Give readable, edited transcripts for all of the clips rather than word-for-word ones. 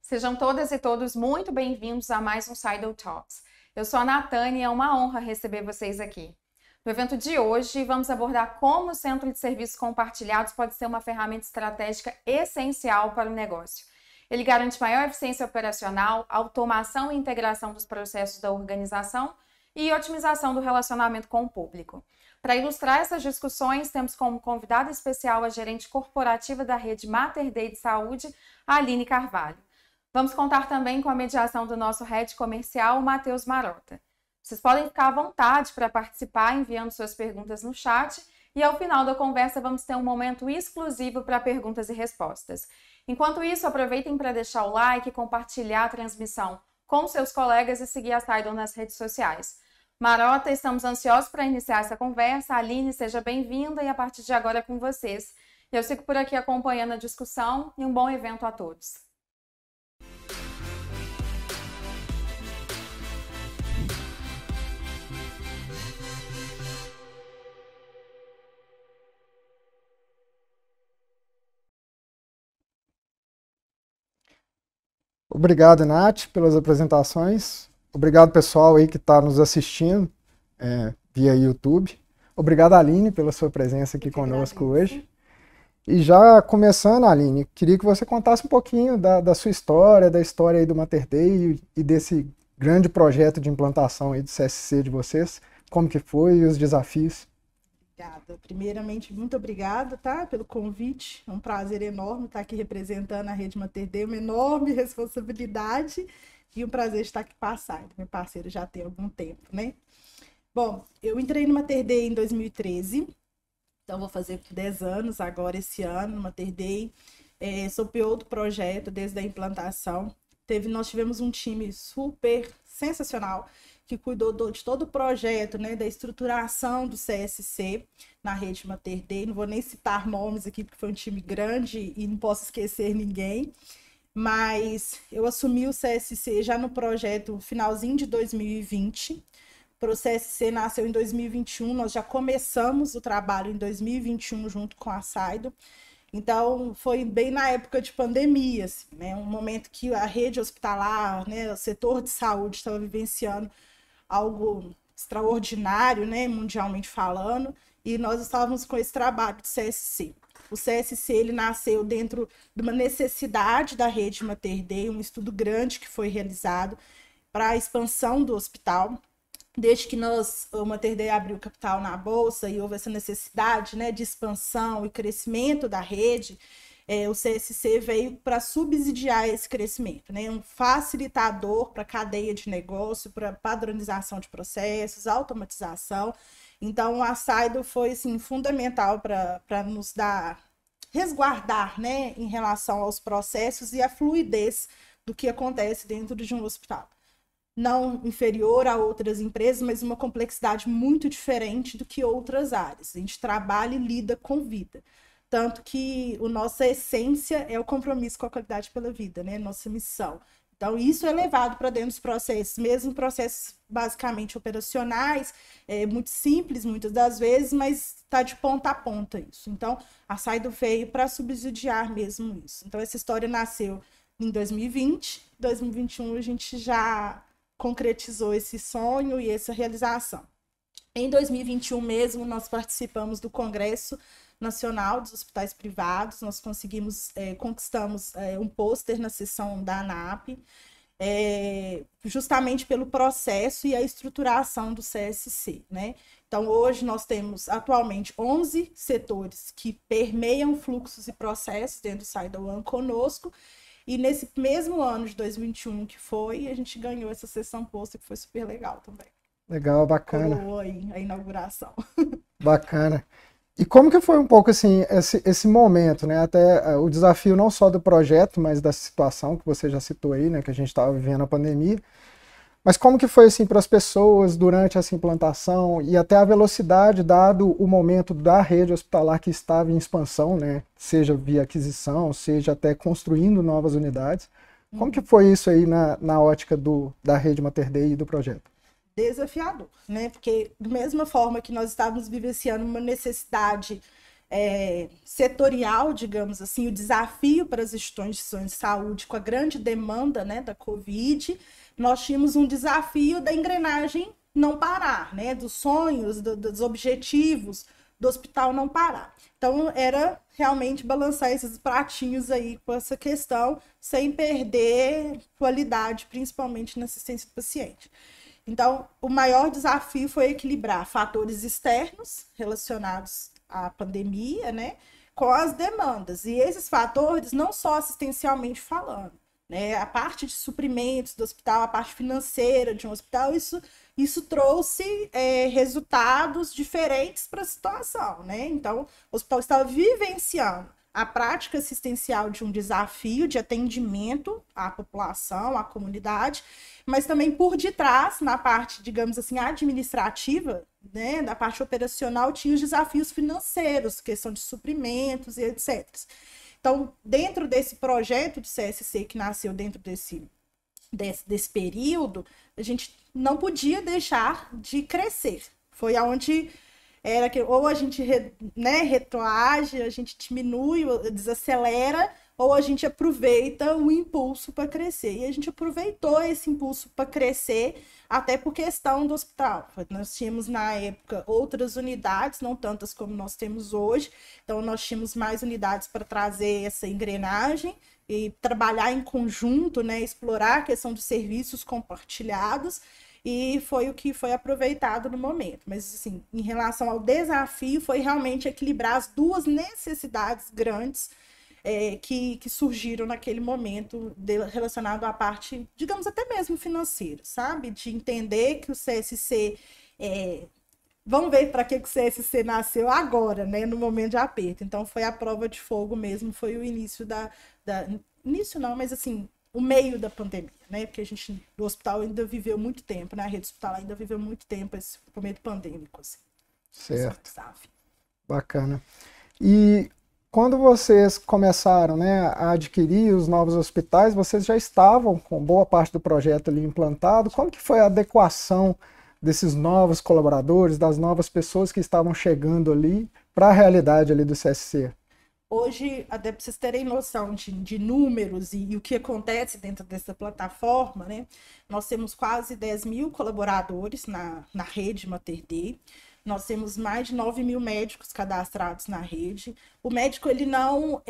Sejam todas e todos muito bem-vindos a mais um Sidle Talks. Eu sou a Natane e é uma honra receber vocês aqui. No evento de hoje, vamos abordar como o Centro de Serviços Compartilhados pode ser uma ferramenta estratégica essencial para o negócio. Ele garante maior eficiência operacional, automação e integração dos processos da organização e otimização do relacionamento com o público. Para ilustrar essas discussões, temos como convidada especial a gerente corporativa da rede Mater Dei de Saúde, a Aline Carvalho. Vamos contar também com a mediação do nosso head comercial, Matheus Marota. Vocês podem ficar à vontade para participar enviando suas perguntas no chat e ao final da conversa vamos ter um momento exclusivo para perguntas e respostas. Enquanto isso, aproveitem para deixar o like, compartilhar a transmissão com seus colegas e seguir a Sidle nas redes sociais. Marota, estamos ansiosos para iniciar essa conversa. Aline, seja bem-vinda e a partir de agora é com vocês. Eu fico por aqui acompanhando a discussão e um bom evento a todos. Obrigado, Nath, pelas apresentações. Obrigado, pessoal aí que está nos assistindo via YouTube. Obrigado, Aline, pela sua presença aqui conosco hoje. E já começando, Aline, queria que você contasse um pouquinho da sua história, da história aí do Mater Dei e desse grande projeto de implantação aí do CSC de vocês. Como que foi e os desafios? Obrigada. Primeiramente, muito obrigada, tá, pelo convite. É um prazer enorme estar aqui representando a Rede Mater Dei, uma enorme responsabilidade e um prazer estar aqui passar. Meu parceiro já tem algum tempo, né? Bom, eu entrei no Mater Dei em 2013, então vou fazer 10 anos agora esse ano no Mater Dei. Sou PO do projeto desde a implantação. Nós tivemos um time super sensacional que cuidou de todo o projeto, né, da estruturação do CSC na rede Mater Dei. Não vou nem citar nomes aqui, porque foi um time grande e não posso esquecer ninguém. Mas eu assumi o CSC já no projeto finalzinho de 2020. O CSC nasceu em 2021, nós já começamos o trabalho em 2021 junto com a Sidle. Então, foi bem na época de pandemia, assim, né? Um momento que a rede hospitalar, né, o setor de saúde estava vivenciando algo extraordinário, né, mundialmente falando, e nós estávamos com esse trabalho de CSC. O CSC ele nasceu dentro de uma necessidade da rede Mater Dei, um estudo grande que foi realizado para a expansão do hospital. Desde que o Mater Dei abriu capital na Bolsa e houve essa necessidade, né, de expansão e crescimento da rede, o CSC veio para subsidiar esse crescimento, né, um facilitador para a cadeia de negócio, para padronização de processos, automatização. Então, a Sidle foi assim, fundamental para nos resguardar, né, em relação aos processos e a fluidez do que acontece dentro de um hospital. Não inferior a outras empresas, mas uma complexidade muito diferente do que outras áreas. A gente trabalha e lida com vida. Tanto que a nossa essência é o compromisso com a qualidade pela vida, né? Nossa missão. Então, isso é levado para dentro dos processos, mesmo processos basicamente operacionais, muito simples muitas das vezes, mas está de ponta a ponta isso. Então, a Sidle veio para subsidiar mesmo isso. Então, essa história nasceu em 2020, 2021 a gente já concretizou esse sonho e essa realização. Em 2021 mesmo, nós participamos do Congresso Nacional dos Hospitais Privados, nós conquistamos um pôster na sessão da ANAP, justamente pelo processo e a estruturação do CSC, né? Então, hoje nós temos atualmente 11 setores que permeiam fluxos e processos dentro do Sidle One conosco. E nesse mesmo ano de 2021 que foi, a gente ganhou essa sessão pôster, que foi super legal também. Legal, bacana. Colou aí a inauguração. Bacana. E como que foi um pouco assim esse momento, né? Até o desafio não só do projeto, mas da situação que você já citou aí, né? Que a gente estava vivendo a pandemia. Mas como que foi assim para as pessoas durante essa implantação e até a velocidade dado o momento da rede hospitalar que estava em expansão, né? Seja via aquisição, seja até construindo novas unidades. Como que foi isso aí na ótica da rede Mater Dei e do projeto? Desafiador, né? Porque da mesma forma que nós estávamos vivenciando uma necessidade setorial, digamos assim, o desafio para as instituições de saúde com a grande demanda, né, da Covid, nós tínhamos um desafio da engrenagem não parar, né, dos sonhos, dos objetivos do hospital não parar. Então, era realmente balançar esses pratinhos aí com essa questão, sem perder qualidade, principalmente na assistência do paciente. Então, o maior desafio foi equilibrar fatores externos relacionados à pandemia, né, com as demandas. E esses fatores, não só assistencialmente falando, né, a parte de suprimentos do hospital, a parte financeira de um hospital, isso trouxe resultados diferentes para a situação, né? Então, o hospital estava vivenciando a prática assistencial de um desafio de atendimento à população, à comunidade, mas também por detrás, na parte, digamos assim, administrativa, né, da parte operacional, tinha os desafios financeiros, questão de suprimentos e etc. Então, dentro desse projeto de CSC que nasceu dentro desse período, a gente não podia deixar de crescer. Foi aonde era que ou a gente retroage, a gente diminui, desacelera, ou a gente aproveita o impulso para crescer. E a gente aproveitou esse impulso para crescer, até por questão do hospital. Nós tínhamos, na época, outras unidades, não tantas como nós temos hoje. Então, nós tínhamos mais unidades para trazer essa engrenagem e trabalhar em conjunto, né, explorar a questão de serviços compartilhados. E foi o que foi aproveitado no momento. Mas, assim, em relação ao desafio, foi realmente equilibrar as duas necessidades grandes que surgiram naquele momento relacionado à parte, digamos, até mesmo financeira, sabe? De entender que o CSC... vamos ver para que o CSC nasceu agora, né? No momento de aperto. Então, foi a prova de fogo mesmo, foi o início início não, mas assim... o meio da pandemia, né? Porque o hospital ainda viveu muito tempo, né? A rede hospitalar ainda viveu muito tempo esse momento pandêmico, assim. Certo. Bacana. E quando vocês começaram, né, a adquirir os novos hospitais, vocês já estavam com boa parte do projeto ali implantado. Como que foi a adequação desses novos colaboradores, das novas pessoas que estavam chegando ali para a realidade ali do CSC? Hoje, até para vocês terem noção de números e o que acontece dentro dessa plataforma, né? Nós temos quase 10 mil colaboradores na rede Mater Dei. Nós temos mais de 9 mil médicos cadastrados na rede. O médico ele não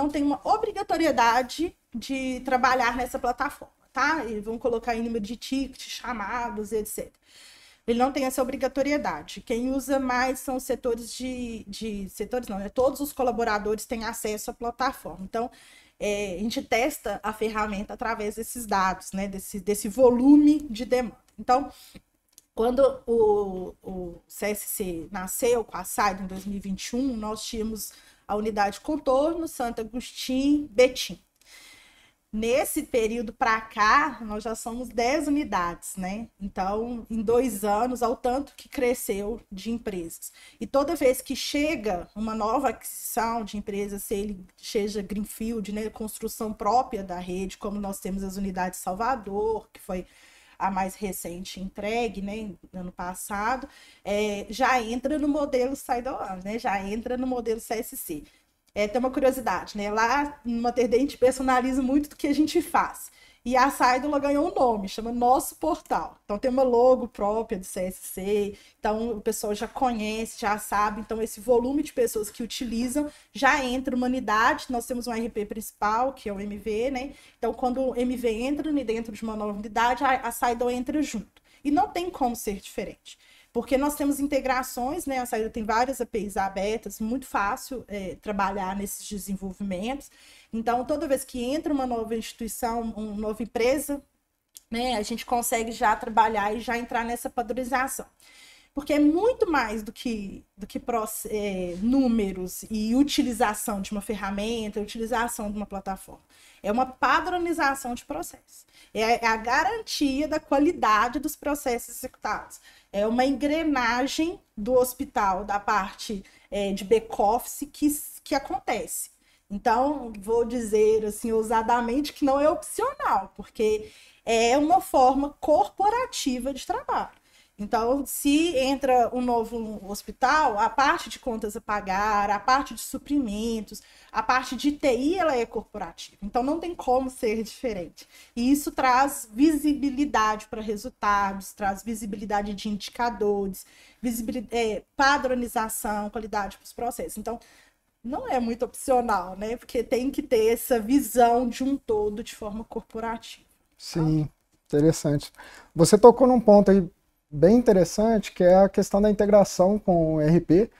tem uma obrigatoriedade de trabalhar nessa plataforma, tá? Eles vão colocar em número de tickets, chamados, etc. Ele não tem essa obrigatoriedade. Quem usa mais são os setores setores não, né? Todos os colaboradores têm acesso à plataforma. Então, a gente testa a ferramenta através desses dados, né? Desse volume de demanda. Então, quando o CSC nasceu com a SAID em 2021, nós tínhamos a unidade Contorno, Santo Agostinho, Betim. Nesse período para cá, nós já somos 10 unidades, né? Então, em 2 anos, ao tanto que cresceu de empresas. E toda vez que chega uma nova aquisição de empresas, se ele seja greenfield, né, construção própria da rede, como nós temos as unidades Salvador, que foi a mais recente entregue, né, no ano passado, já entra no modelo Side-on, né? Já entra no modelo CSC. Tem uma curiosidade, né? Lá no Mater Dei a gente personaliza muito do que a gente faz. E a Saidola ganhou um nome, chama Nosso Portal. Então tem uma logo própria do CSC, então o pessoal já conhece, já sabe. Então esse volume de pessoas que utilizam já entra uma unidade. Nós temos um RP principal, que é o MV, né? Então quando o MV entra dentro de uma nova unidade, a Saidola entra junto. E não tem como ser diferente. Porque nós temos integrações, né? A Saidola tem várias APIs abertas, muito fácil trabalhar nesses desenvolvimentos. Então, toda vez que entra uma nova instituição, uma nova empresa, né, a gente consegue já trabalhar e já entrar nessa padronização. Porque é muito mais do que números e utilização de uma ferramenta, utilização de uma plataforma. É uma padronização de processos. É a garantia da qualidade dos processos executados. É uma engrenagem do hospital, da parte de back-office que acontece. Então, vou dizer assim, ousadamente, que não é opcional, porque é uma forma corporativa de trabalho. Então, se entra um novo hospital, a parte de contas a pagar, a parte de suprimentos, a parte de TI, ela é corporativa. Então, não tem como ser diferente. E isso traz visibilidade para resultados, traz visibilidade de indicadores, padronização, qualidade para os processos. Então, não é muito opcional, né? Porque tem que ter essa visão de um todo de forma corporativa. Sim, interessante. Você tocou num ponto aí bem interessante, que é a questão da integração com o ERP.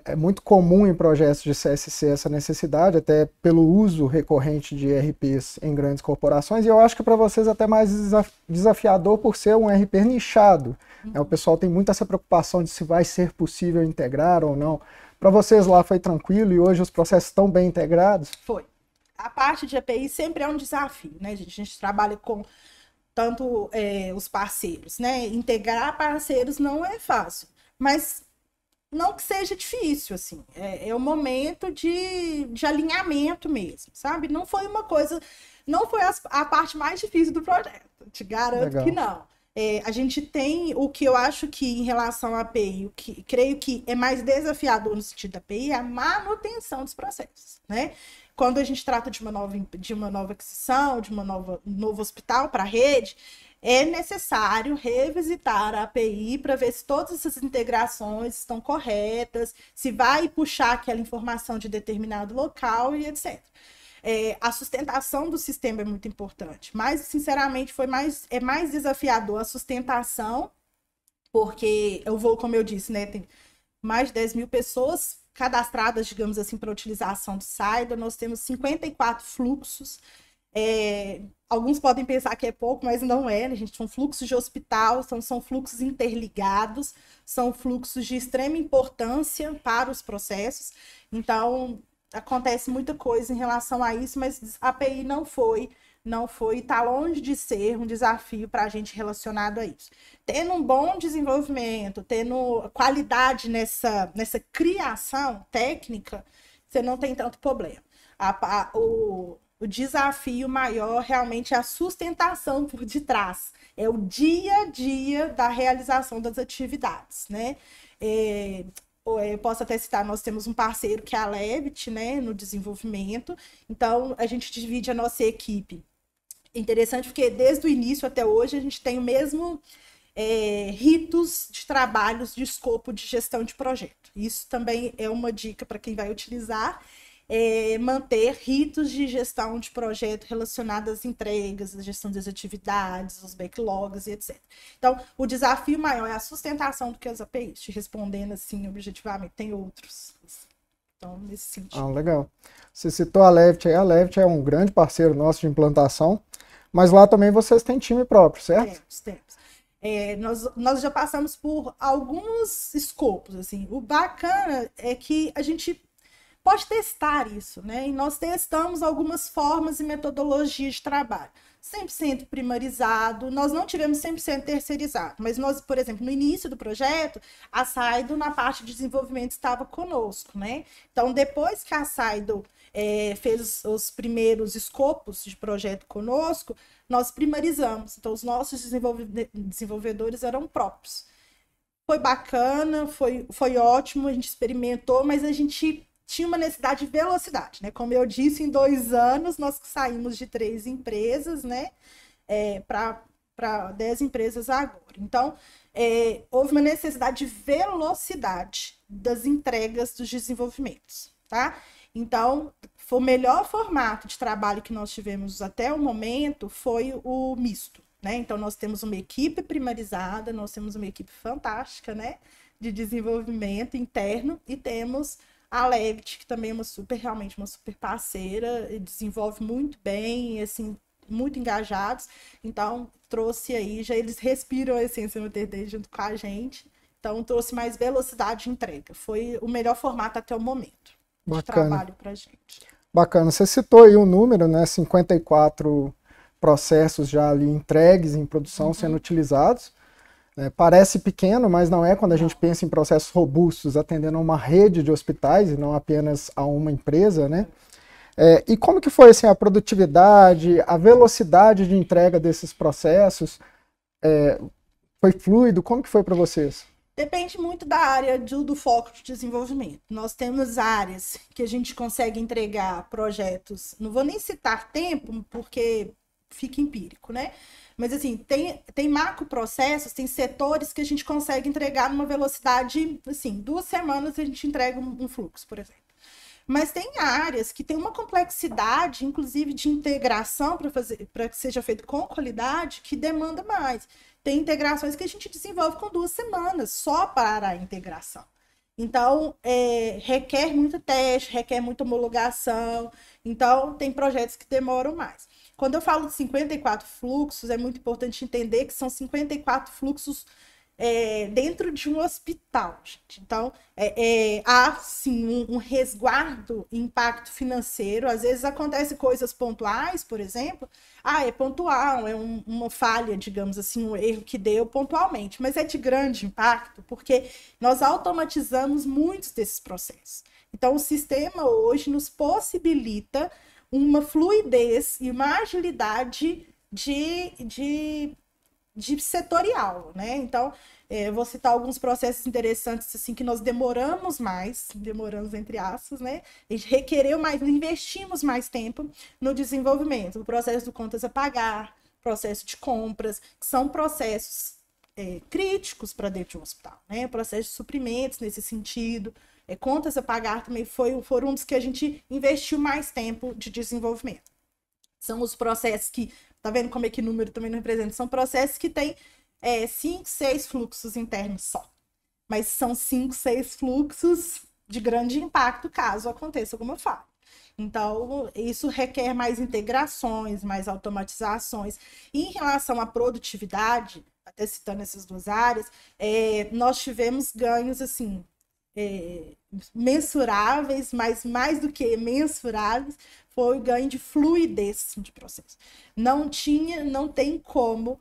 É muito comum em projetos de CSC essa necessidade, até pelo uso recorrente de ERPs em grandes corporações, e eu acho que para vocês até mais desafiador por ser um ERP nichado. O pessoal tem muito essa preocupação de se vai ser possível integrar ou não. Para vocês lá foi tranquilo e hoje os processos estão bem integrados? Foi. A parte de API sempre é um desafio, né? A gente trabalha com tanto os parceiros, né? Integrar parceiros não é fácil, mas não que seja difícil, assim. É um momento de alinhamento mesmo, sabe? Não foi uma coisa, não foi a parte mais difícil do projeto, te garanto que não. A gente tem o que eu acho que em relação à API, o que creio que é mais desafiador no sentido da API é a manutenção dos processos, né? Quando a gente trata de uma nova aquisição, de um novo hospital para a rede, é necessário revisitar a API para ver se todas essas integrações estão corretas, se vai puxar aquela informação de determinado local e etc. A sustentação do sistema é muito importante, mas, sinceramente, é mais desafiador a sustentação, porque como eu disse, né, tem mais de 10 mil pessoas cadastradas, digamos assim, para utilização do SAIDA. Nós temos 54 fluxos. Alguns podem pensar que é pouco, mas não é, né? A gente são fluxos de hospital, são fluxos interligados, são fluxos de extrema importância para os processos. Então, acontece muita coisa em relação a isso, mas a API não foi, está longe de ser um desafio para a gente relacionado a isso. Tendo um bom desenvolvimento, tendo qualidade nessa criação técnica, você não tem tanto problema. O desafio maior realmente é a sustentação por detrás, é o dia a dia da realização das atividades, né? Eu posso até citar, nós temos um parceiro que é a Levit, né, no desenvolvimento, então a gente divide a nossa equipe. Interessante porque desde o início até hoje a gente tem o mesmo ritos de trabalhos de escopo de gestão de projeto. Isso também é uma dica para quem vai utilizar, manter ritos de gestão de projeto relacionados às entregas, à gestão das atividades, os backlogs e etc. Então, o desafio maior é a sustentação do que as APIs, te respondendo assim objetivamente, tem outros. Então, nesse sentido. Legal. Você citou a Levit aí, a Levit é um grande parceiro nosso de implantação, mas lá também vocês têm time próprio, certo? Temos. Nós já passamos por alguns escopos, assim. O bacana é que a gente pode testar isso, né? E nós testamos algumas formas e metodologias de trabalho. 100% primarizado, nós não tivemos 100% terceirizado, mas nós, por exemplo, no início do projeto, a Saido, na parte de desenvolvimento, estava conosco, né? Então, depois que a Saido fez os primeiros escopos de projeto conosco, nós primarizamos. Então, os nossos desenvolvedores eram próprios. Foi bacana, foi ótimo, a gente experimentou, mas a gente tinha uma necessidade de velocidade, né? Como eu disse, em 2 anos nós saímos de 3 empresas, né? Para 10 empresas agora. Então, houve uma necessidade de velocidade das entregas dos desenvolvimentos, tá? Então, o melhor formato de trabalho que nós tivemos até o momento foi o misto, né? Então, nós temos uma equipe primarizada, nós temos uma equipe fantástica, né? De desenvolvimento interno e temos a Levit, que também é realmente uma super parceira, e desenvolve muito bem, assim, muito engajados. Então, trouxe aí, já eles respiram a essência Mater Dei junto com a gente. Então, trouxe mais velocidade de entrega. Foi o melhor formato até o momento de trabalho para a gente. Bacana. Você citou aí o número, né? 54 processos já ali entregues em produção sendo utilizados. Parece pequeno, mas não é quando a gente pensa em processos robustos, atendendo a uma rede de hospitais e não apenas a uma empresa, né? E como que foi assim, a produtividade, a velocidade de entrega desses processos? Foi fluido? Como que foi para vocês? Depende muito da área do foco de desenvolvimento. Nós temos áreas que a gente consegue entregar projetos, não vou nem citar tempo, porque fica empírico, né? Mas assim, tem macroprocessos, tem setores que a gente consegue entregar numa velocidade, assim, 2 semanas a gente entrega um fluxo, por exemplo. Mas tem áreas que tem uma complexidade, inclusive de integração para que seja feito com qualidade, que demanda mais. Tem integrações que a gente desenvolve com 2 semanas, só para a integração. Então, requer muito teste, requer muita homologação. Então, tem projetos que demoram mais. Quando eu falo de 54 fluxos, é muito importante entender que são 54 fluxos dentro de um hospital, gente. Então, há, sim, um resguardo, impacto financeiro. Às vezes acontecem coisas pontuais, por exemplo. É pontual, uma falha, digamos assim, um erro que deu pontualmente. Mas é de grande impacto, porque nós automatizamos muitos desses processos. Então, o sistema hoje nos possibilita uma fluidez e uma agilidade de setorial, né? Então, vou citar alguns processos interessantes assim que nós demoramos entre aspas, né? A gente requereu mais, investimos mais tempo no desenvolvimento, o processo do contas a pagar, processo de compras, que são processos críticos para dentro de um hospital, né? O processo de suprimentos nesse sentido, contas a pagar também foram um dos que a gente investiu mais tempo de desenvolvimento. São os processos que, tá vendo como é que número também não representa? São processos que têm 5, 6 fluxos internos só. Mas são 5, 6 fluxos de grande impacto caso aconteça alguma falha. Então, isso requer mais integrações, mais automatizações. E em relação à produtividade, até citando essas 2 áreas, nós tivemos ganhos, assim, mensuráveis, mas mais do que mensuráveis, foi o ganho de fluidez de processo. Não tem como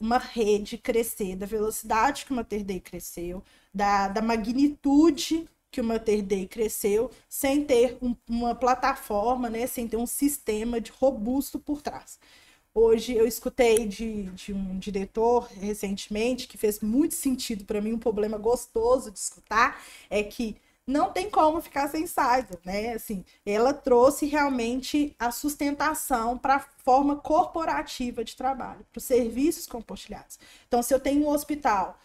uma rede crescer da velocidade que o Mater Dei cresceu, da magnitude que o Mater Dei cresceu, sem ter uma plataforma, né, sem ter um sistema robusto por trás. Hoje eu escutei de um diretor recentemente que fez muito sentido para mim, um problema gostoso de escutar, é que não tem como ficar sem Cyber, né? Assim, ela trouxe realmente a sustentação para a forma corporativa de trabalho, para os serviços compartilhados. Então, se eu tenho um hospital,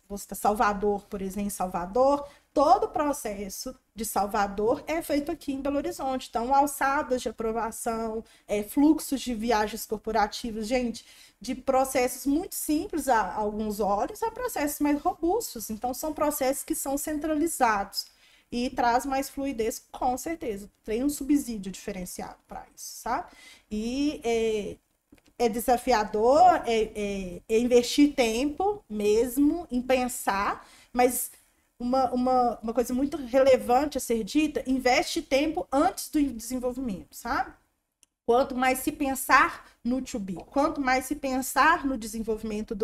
vou citar Salvador, por exemplo, em Salvador, todo o processo de Salvador é feito aqui em Belo Horizonte. Então, alçadas de aprovação, fluxos de viagens corporativas, gente, de processos muito simples a alguns olhos a processos mais robustos. Então, são processos que são centralizados e traz mais fluidez, com certeza. Tem um subsídio diferenciado para isso, sabe? E é desafiador, investir tempo mesmo em pensar, mas uma coisa muito relevante a ser dita, investe tempo antes do desenvolvimento, sabe? Quanto mais se pensar no to be, quanto mais se pensar no desenvolvimento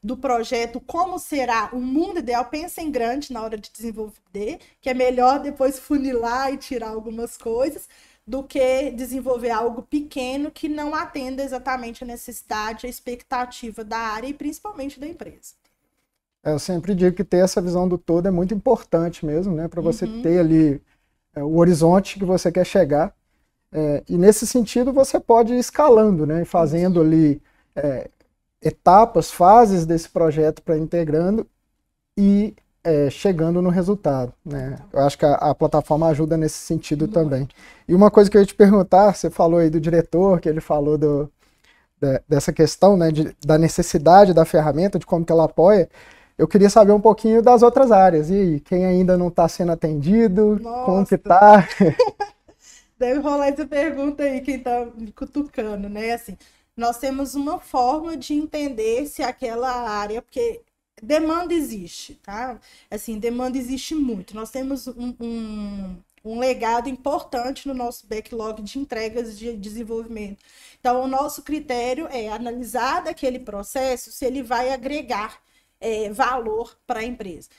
do projeto, como será o mundo ideal, pensa em grande na hora de desenvolver, que é melhor depois funilar e tirar algumas coisas, do que desenvolver algo pequeno que não atenda exatamente a necessidade, a expectativa da área e principalmente da empresa. Eu sempre digo que ter essa visão do todo é muito importante mesmo, né? Para você ter ali o horizonte que você quer chegar. E nesse sentido você pode ir escalando, né? Fazendo ali etapas, fases desse projeto para integrando e chegando no resultado, né? Eu acho que a plataforma ajuda nesse sentido também. E uma coisa que eu ia te perguntar, você falou aí do diretor, que ele falou dessa questão, né? Da necessidade da ferramenta, de como que ela apoia. Eu queria saber um pouquinho das outras áreas. E aí, quem ainda não está sendo atendido, como que tá? Deve rolar essa pergunta aí, quem está me cutucando, né? Assim, nós temos uma forma de entender se aquela área, porque demanda existe, tá? Assim, demanda existe muito. Nós temos um legado importante no nosso backlog de entregas de desenvolvimento. Então, o nosso critério é analisar daquele processo se ele vai agregar valor para a empresa.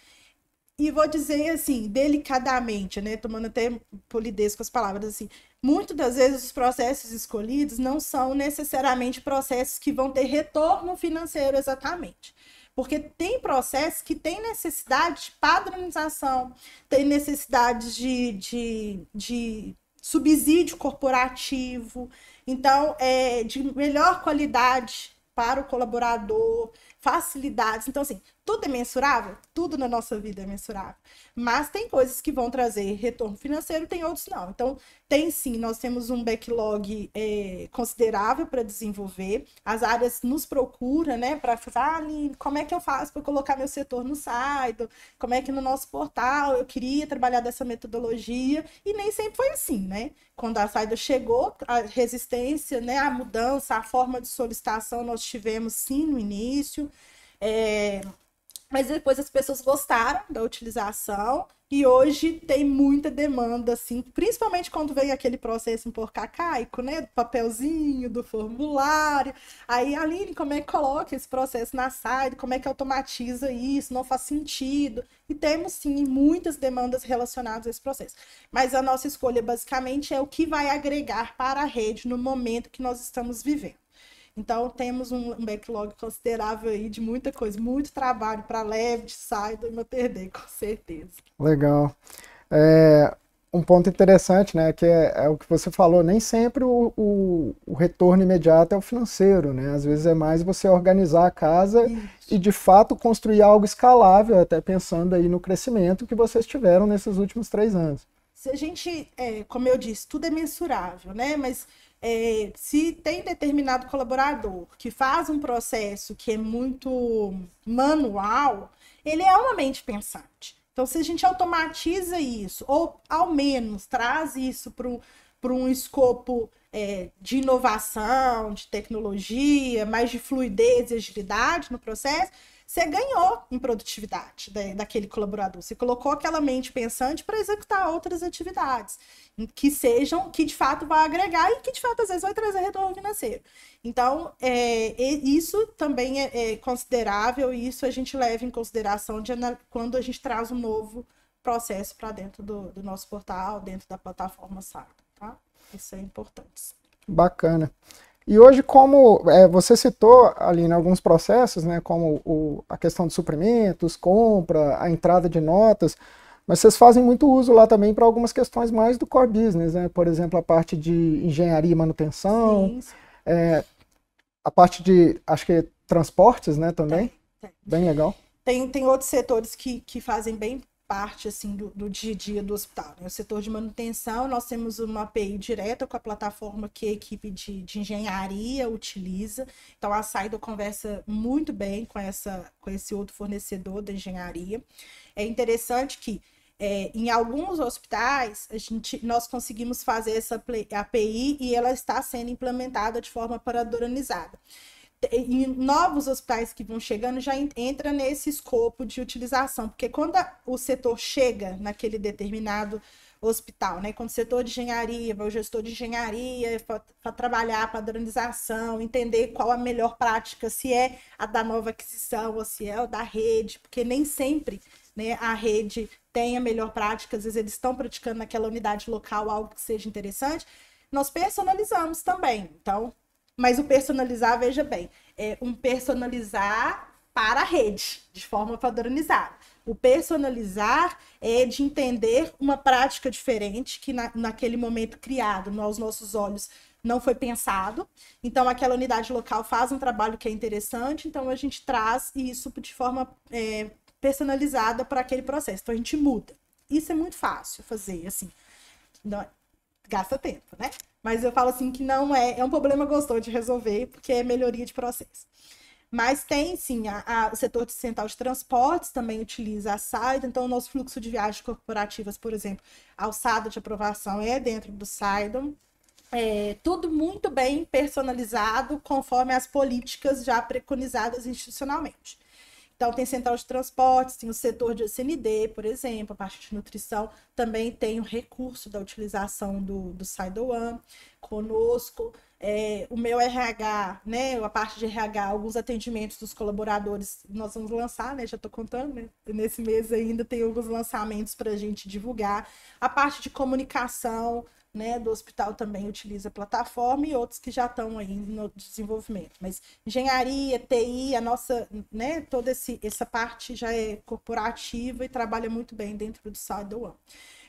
E vou dizer assim, delicadamente, né, tomando até polidez com as palavras, assim, muitas das vezes os processos escolhidos não são necessariamente processos que vão ter retorno financeiro exatamente. Porque tem processos que têm necessidade de padronização, tem necessidade de subsídio corporativo, então, de melhor qualidade para o colaborador, facilidades. Então, assim, tudo é mensurável? Tudo na nossa vida é mensurável. Mas tem coisas que vão trazer retorno financeiro, tem outros não. Então, tem sim, nós temos um backlog considerável para desenvolver. As áreas nos procuram, né, para falar, Aline, como é que eu faço para colocar meu setor no site? Como é que no nosso portal eu queria trabalhar dessa metodologia? E nem sempre foi assim, né? Quando a Saido chegou, a resistência, né, a mudança, a forma de solicitação nós tivemos sim no início. Mas depois as pessoas gostaram da utilização e hoje tem muita demanda, assim, principalmente quando vem aquele processo um pouco arcaico, né? Do papelzinho, do formulário. Aí, Aline, como é que coloca esse processo na Saido? Como é que automatiza isso? Não faz sentido. E temos, sim, muitas demandas relacionadas a esse processo. Mas a nossa escolha, basicamente, é o que vai agregar para a rede no momento que nós estamos vivendo. Então, temos um backlog considerável aí de muita coisa, muito trabalho para leve, de Saido e Mater, com certeza. Legal. Um ponto interessante, né, que é o que você falou, nem sempre o retorno imediato é o financeiro, né? Às vezes é mais você organizar a casa e, de fato, construir algo escalável, até pensando aí no crescimento que vocês tiveram nesses últimos 3 anos. Se a gente, como eu disse, tudo é mensurável, né? Mas se tem determinado colaborador que faz um processo que é muito manual, ele é uma mente pensante. Então, se a gente automatiza isso, ou ao menos traz isso para um escopo de inovação, de tecnologia, mais de fluidez e agilidade no processo, você ganhou em produtividade daquele colaborador. Você colocou aquela mente pensante para executar outras atividades que de fato vai agregar e que de fato às vezes vai trazer retorno financeiro. Então, isso também é considerável e isso a gente leva em consideração quando a gente traz um novo processo para dentro do nosso portal, dentro da plataforma Saido, tá? Isso é importante. Bacana. E hoje, como você citou ali em alguns processos, né, como a questão de suprimentos, compra, a entrada de notas, mas vocês fazem muito uso lá também para algumas questões mais do core business, né? Por exemplo, a parte de engenharia e manutenção, Sim, sim. A parte de, acho que transportes, né, também, Tem. bem legal. Tem outros setores que fazem bem parte assim, do dia a dia do hospital, né? O setor de manutenção, nós temos uma API direta com a plataforma que a equipe de engenharia utiliza. Então, a Saido conversa muito bem com esse outro fornecedor da engenharia. É interessante que em alguns hospitais nós conseguimos fazer essa API e ela está sendo implementada de forma padronizada. Em novos hospitais que vão chegando, já entra nesse escopo de utilização, porque quando o setor chega naquele determinado hospital, né? Quando o setor de engenharia, vai o gestor de engenharia para trabalhar a padronização, entender qual a melhor prática, se é a da nova aquisição ou se é a da rede, porque nem sempre, né, a rede tem a melhor prática, às vezes eles estão praticando naquela unidade local algo que seja interessante, nós personalizamos também. Então, mas o personalizar, veja bem, é um personalizar para a rede, de forma padronizada. O personalizar é de entender uma prática diferente que naquele momento criado, aos nossos olhos, não foi pensado. Então, aquela unidade local faz um trabalho que é interessante, então a gente traz isso de forma personalizada para aquele processo. Então, a gente muda. Isso é muito fácil fazer, assim. Não, gasta tempo, né? Mas eu falo assim que não é um problema gostoso de resolver, porque é melhoria de processo. Mas tem, sim, o setor central de transportes também utiliza a Saido, então o nosso fluxo de viagens corporativas, por exemplo, a alçada de aprovação é dentro do Saido. Tudo muito bem personalizado, conforme as políticas já preconizadas institucionalmente. Então, tem central de transportes, tem o setor de CND, por exemplo, a parte de nutrição, também tem o recurso da utilização do Saido One conosco. o meu RH, né, a parte de RH, alguns atendimentos dos colaboradores, nós vamos lançar, né, já estou contando, né, nesse mês ainda tem alguns lançamentos para a gente divulgar. A parte de comunicação, né, do hospital também utiliza a plataforma e outros que já estão aí no desenvolvimento. Mas engenharia, TI, a nossa, né, toda essa parte já é corporativa e trabalha muito bem dentro do SideOne.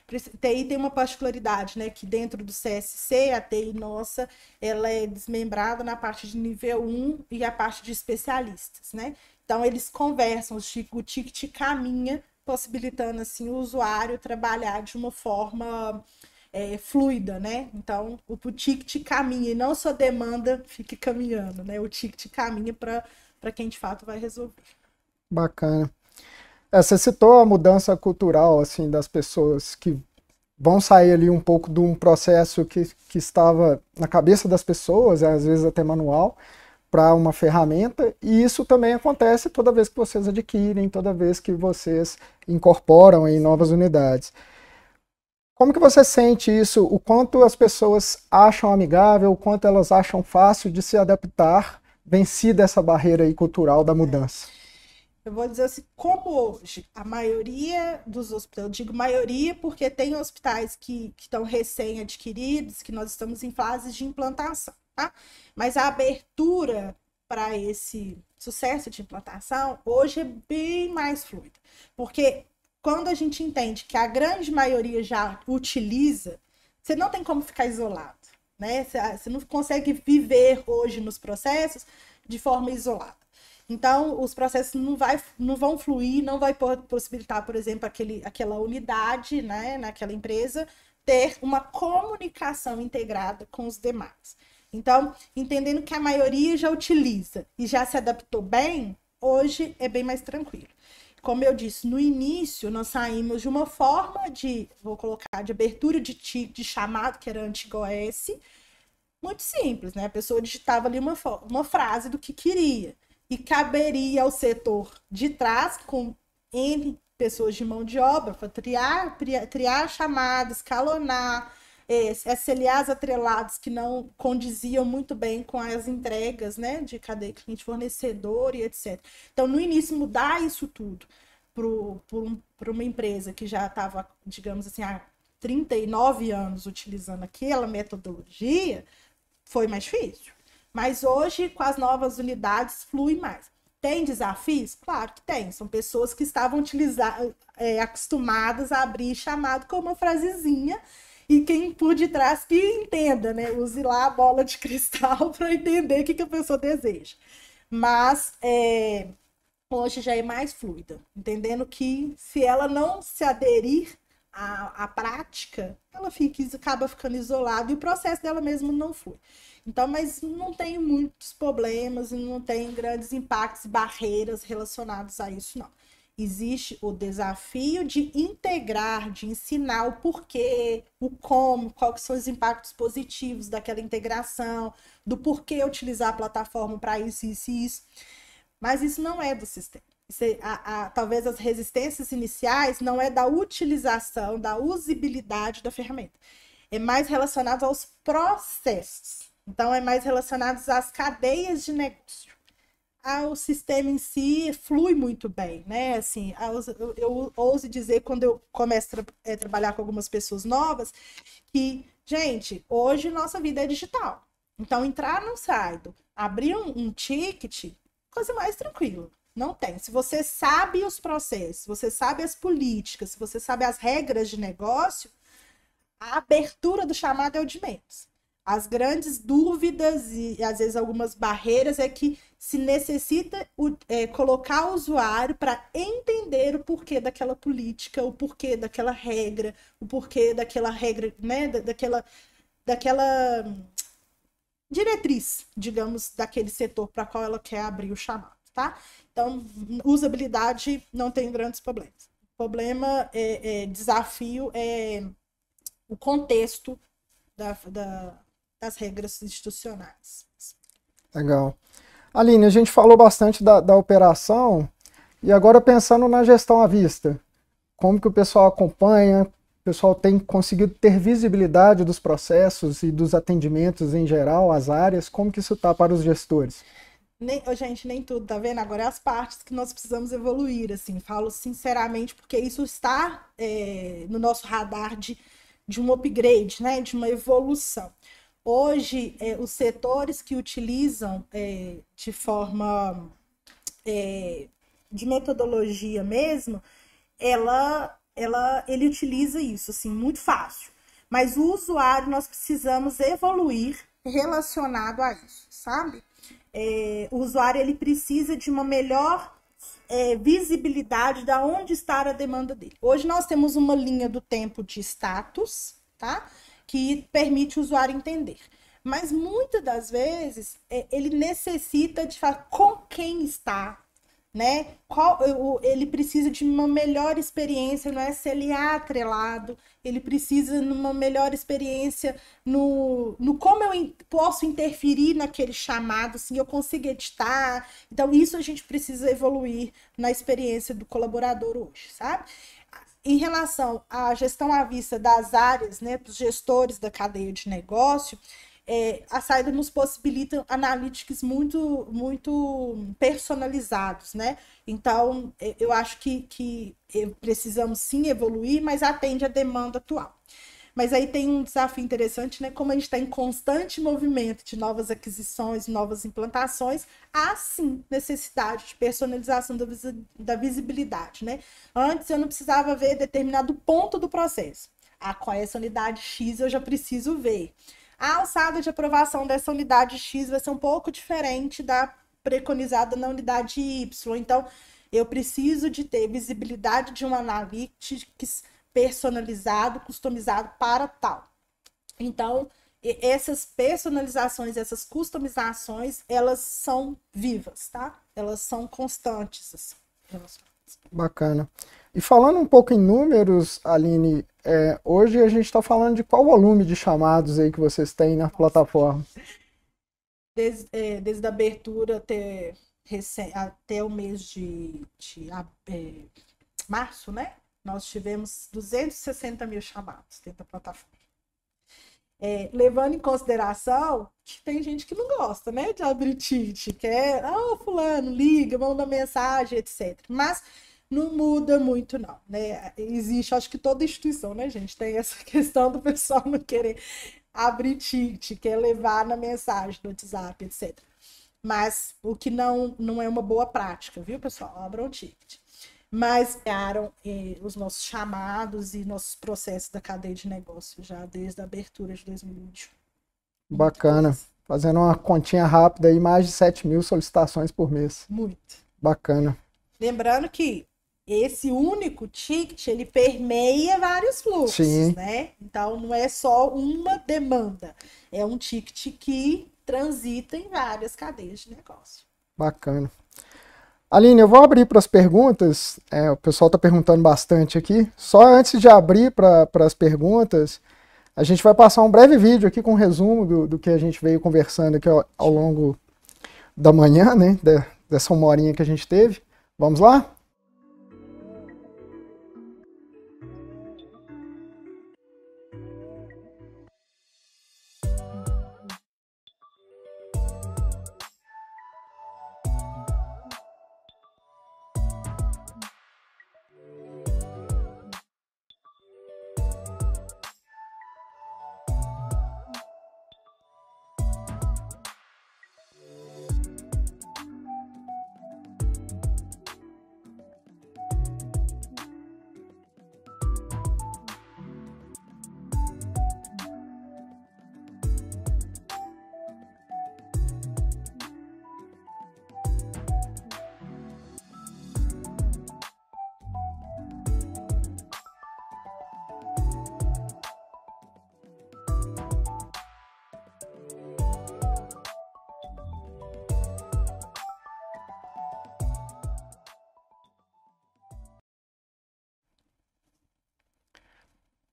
TI tem uma particularidade, né, que dentro do CSC, a TI nossa, ela é desmembrada na parte de nível 1 e a parte de especialistas, né? Então, eles conversam, o ticket caminha, possibilitando, assim, o usuário trabalhar de uma forma fluida, né? Então, o ticket caminha e não só demanda fique caminhando, né? O ticket caminha para quem, de fato, vai resolver. Bacana. Você citou a mudança cultural, assim, das pessoas que vão sair ali um pouco de um processo que estava na cabeça das pessoas, às vezes até manual, para uma ferramenta, e isso também acontece toda vez que vocês adquirem, toda vez que vocês incorporam em novas unidades. Como que você sente isso? O quanto as pessoas acham amigável, o quanto elas acham fácil de se adaptar, vencida essa barreira aí cultural da mudança? Eu vou dizer assim, como hoje a maioria dos hospitais, eu digo maioria porque tem hospitais que estão recém-adquiridos, que nós estamos em fase de implantação, tá? Mas a abertura para esse sucesso de implantação hoje é bem mais fluida, porque quando a gente entende que a grande maioria já utiliza, você não tem como ficar isolado, né? Você não consegue viver hoje nos processos de forma isolada. Então, os processos não vão fluir, não vai possibilitar, por exemplo, aquela unidade, né, naquela empresa, ter uma comunicação integrada com os demais. Então, entendendo que a maioria já utiliza e já se adaptou bem, hoje é bem mais tranquilo. Como eu disse, no início, nós saímos de uma forma de abertura de chamado, que era antigo OS, muito simples, né? A pessoa digitava ali uma frase do que queria. E caberia ao setor de trás, com N pessoas de mão de obra, para triar chamadas, escalonar, SLAs atrelados que não condiziam muito bem com as entregas, né, de cadeia cliente-fornecedor e etc. Então, no início, mudar isso tudo para uma empresa que já estava, digamos assim, há 39 anos utilizando aquela metodologia, foi mais difícil. Mas hoje, com as novas unidades, flui mais. Tem desafios? Claro que tem. São pessoas que estavam acostumadas a abrir chamado com uma frasezinha e quem por detrás que entenda, né? Use lá a bola de cristal para entender o que a pessoa deseja. Mas hoje já é mais fluida, entendendo que se ela não se aderir à prática, ela acaba ficando isolada e o processo dela mesmo não flui. Então, mas não tem muitos problemas e não tem grandes impactos, barreiras relacionados a isso, não. Existe o desafio de integrar, de ensinar o porquê, o como, quais são os impactos positivos daquela integração, do porquê utilizar a plataforma para isso, isso e isso. Mas isso não é do sistema. Talvez as resistências iniciais não é da utilização, da usabilidade da ferramenta. É mais relacionado aos processos. Então, é mais relacionado às cadeias de negócio. O sistema em si flui muito bem, né? Assim, eu ouso dizer, quando eu começo a trabalhar com algumas pessoas novas, que, gente, hoje nossa vida é digital. Então, entrar no site, abrir um ticket, coisa mais tranquila. Não tem. Se você sabe os processos, se você sabe as políticas, se você sabe as regras de negócio, a abertura do chamado é o de menos. As grandes dúvidas e, às vezes, algumas barreiras é que se necessita colocar o usuário para entender o porquê daquela política, o porquê daquela regra, o porquê daquela regra, né, daquela diretriz, digamos, daquele setor para qual ela quer abrir o chamado, tá? Então, usabilidade não tem grandes problemas. O problema, desafio é o contexto das regras institucionais. Legal. Aline, a gente falou bastante da operação e agora pensando na gestão à vista. Como que o pessoal acompanha, pessoal tem conseguido ter visibilidade dos processos e dos atendimentos em geral, as áreas? Como que isso está para os gestores? Gente, nem tudo, tá vendo? Agora é as partes que nós precisamos evoluir, assim, falo sinceramente, porque isso está no nosso radar de um upgrade, né? De uma evolução. Hoje, os setores que utilizam de forma de metodologia mesmo, ele utiliza isso, assim, muito fácil. Mas o usuário, nós precisamos evoluir relacionado a isso, sabe? O usuário, ele precisa de uma melhor visibilidade de onde está a demanda dele. Hoje nós temos uma linha do tempo de status, tá? Que permite o usuário entender. Mas muitas das vezes ele necessita de falar com quem está, né? Ele precisa de uma melhor experiência no SLA atrelado, ele precisa de uma melhor experiência no como eu posso interferir naquele chamado, se eu consigo editar. Então, isso a gente precisa evoluir na experiência do colaborador hoje, sabe? Em relação à gestão à vista das áreas, né, dos gestores da cadeia de negócio, a saída nos possibilita analytics muito, muito personalizados, né? Então, eu acho que precisamos sim evoluir, mas atende à demanda atual. Mas aí tem um desafio interessante, né? Como a gente está em constante movimento de novas aquisições, novas implantações, há sim necessidade de personalização da visibilidade, né? Antes eu não precisava ver determinado ponto do processo. Com essa unidade X eu já preciso ver. A alçada de aprovação dessa unidade X vai ser um pouco diferente da preconizada na unidade Y. Então, eu preciso de ter visibilidade de um analytics personalizado, customizado para tal. Então, essas personalizações, essas customizações, elas são vivas, tá? Elas são constantes, assim. Bacana. E falando um pouco em números, Aline, hoje a gente está falando de qual volume de chamados aí que vocês têm na plataforma? Desde a abertura até o mês de março, né? Nós tivemos 260 mil chamados dentro da plataforma. Levando em consideração que tem gente que não gosta, né, de abrir ticket, quer, fulano, liga, manda mensagem, etc. Mas não muda muito, não, né? Existe, acho que toda instituição, né, gente, tem essa questão do pessoal não querer abrir ticket, quer levar na mensagem do WhatsApp, etc. Mas o que não é uma boa prática, viu, pessoal? Abram ticket. Mas criaram os nossos chamados e nossos processos da cadeia de negócio já desde a abertura de 2021. Bacana. Fazendo uma continha rápida aí, mais de 7 mil solicitações por mês. Muito. Bacana. Lembrando que esse único ticket, ele permeia vários fluxos, Sim. né? Então, não é só uma demanda. É um ticket que transita em várias cadeias de negócio. Bacana. Aline, eu vou abrir para as perguntas. O pessoal está perguntando bastante aqui. Só antes de abrir para as perguntas, a gente vai passar um breve vídeo aqui com um resumo do que a gente veio conversando aqui ao longo da manhã, né? Dessa uma horinha que a gente teve. Vamos lá?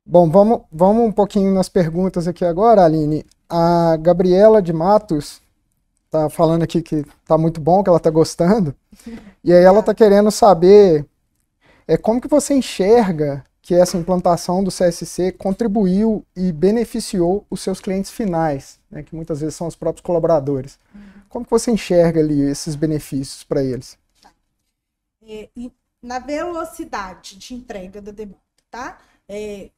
Bom, vamos um pouquinho nas perguntas aqui agora, Aline. A Gabriela de Matos tá falando aqui que tá muito bom, que ela tá gostando. E aí ela tá querendo saber como que você enxerga que essa implantação do CSC contribuiu e beneficiou os seus clientes finais, né, que muitas vezes são os próprios colaboradores. Como que você enxerga ali esses benefícios para eles? E na velocidade de entrega da demanda, tá?